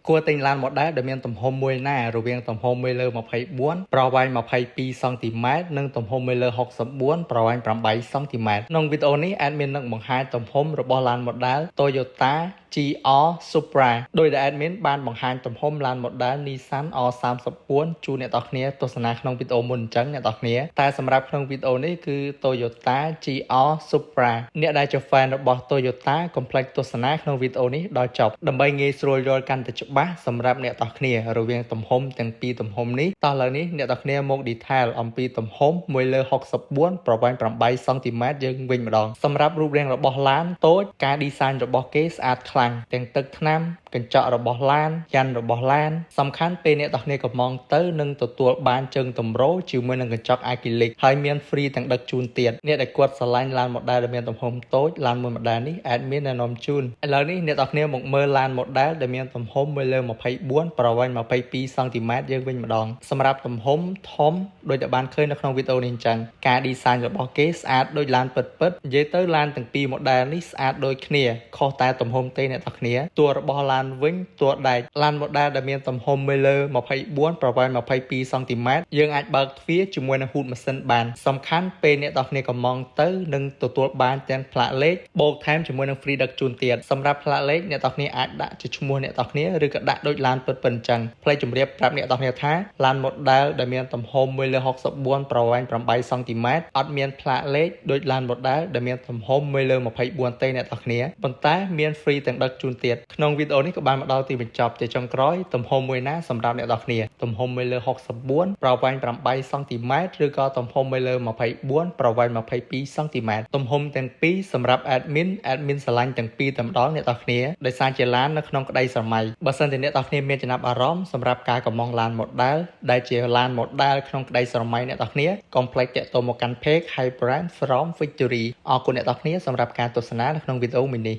គួរទិញឡានម៉ូដែលដែលមានទំហំមួយណារវាងទំហំ1លើ24ប្រវែង22សង់ទីម៉ែត្រនិងទំហំ1លើ64ប្រវែង8សង់ទីម៉ែត្រក្នុងវីដេអូនេះ admin នឹងបង្ហាញទំហំរបស់ឡានម៉ូដែល Toyota GR Supra ដោយដែល admin បានបង្ហាញទំហំឡានម៉ូដែល Nissan R34 ជូនអ្នកនរគ្នាទស្សនាក្នុងវីដេអូមុនអញ្ចឹងអ្នកនរគ្នាតែសម្រាប់ក្នុងវីដេអូនេះគឺ Toyota GR Supra អ្នកដែលជា fan របស់ Toyota កុំភ្លេចទស្សនាក្នុងវីដេអូនេះដល់ចប់ដើម្បីងាយស្រួលយល់កាន់តែច្បាស់សម្រាប់អ្នកនរគ្នារវាងទំហំទាំងពីរទំហំនេះតោះឥឡូវនេះអ្នកនរគ្នាមក detail អំពីទំហំ1លើ64ប្រវែង8សង់ទីម៉ែត្រយើងវិញម្ដងសម្រាប់រូបរាងរបស់ឡានតូចការ design របស់គេស្អាតខ្លាំងទាំងទឹកថ្នាំកញ្ចក់របស់ឡានយ៉ាន់របស់ឡានសំខាន់ពេលអ្នកនរគ្នាកំងទៅនឹងទទួលបានជើងទម្រជាមួយនឹងកញ្ចក់អាគ្រីលិកហើយមាន free ទាំងដឹកជូនទៀតអ្នកដែលគាត់ស្រឡាញ់ឡានម៉ូដែលដែលមានទំហំតូចឡានមួយម៉ូដែលនេះ admin ណែនាំជូនឥឡូវនេះអ្នកនរគ្នាមកមើលឡានម៉ូដែលដែលមានទំហំ1លើ24ប្រវែង22សង់ទីម៉ែត្រយើងវិញម្ដងសម្រាប់ទំហំធំដោយតែបានឃើញនៅក្នុងវីដេអូនេះអញ្ចឹងការ design របស់គេស្អាតដូចឡានពិតៗនិយាយទៅឡានទាំងពីរម៉ូដែលនេះស្អាតដូចគ្នាខុសតែទំហំទេអ្នកនរគ្នាតួរបស់ឡានវិញតួដែកឡានម៉ូដែលដែលមានទំហំ1លើ24ប្រវែង22សង់ទីម៉ែត្រយើងអាចបើកទ្វារជាមួយនឹងហ៊ូតម៉ាស៊ីនបានសំខាន់ពេលអ្នកនរគ្នាកំងទៅនឹងទទួលបានទាំងផ្លាកលេខបូកថែមជាមួយនឹង free ដឹកជូនទៀតសម្រាប់ផ្លាកលេខអ្នកនរគ្នាអាចដាក់ជាឈ្មោះអ្នកនរគ្នាឬក៏ដាក់ដូចឡានពិតៗអញ្ចឹងផ្លេចជម្រាបប្រាប់អ្នកនរគ្នាថាឡានម៉ូដែលដែលមានទំហំ1លើ64ប្រវែង8សង់ទីម៉ែត្រអត់មានផ្លាកលេខដូចឡានម៉ូដែលដែលមានទំហំ1លើ24ទេអ្នកនរគ្នាប៉ុន្តែមាន free ទាំងដឹកជូនទៀតក្នុងវីដេអូនេះក៏បានមកដល់ទីបញ្ចប់ជាចុងក្រោយទំហំមួយណាសម្រាប់អ្នកនរគ្នាទំហំ1លើ64ប្រវែង8សង់ទីម៉ែត្រឬក៏ទំហំ1លើ24ប្រវែង22សង់ទីម៉ែត្រទំហំទាំងពីរសម្រាប់ admin ស្រឡាញ់ទាំងពីរតែម្ដងអ្នកនរគ្នាដោយសារជាឡាននៅក្នុងក្តីស្រមៃបើសិនជាអ្នកនរគ្នាមានចំណាប់អារម្មណ៍សម្រាប់ការកំងឡានម៉ូដែលដែលជាឡានម៉ូដែលក្នុងក្តីស្រមៃអ្នកនរគ្នាកុំភ្លេចតាក់ទងមកកាន់ page Hi Brand from Victory អរគុណអ្នកនរគ្នាសម្រាប់ការទស្សនានៅក្នុងវីដេអូមួយនេះ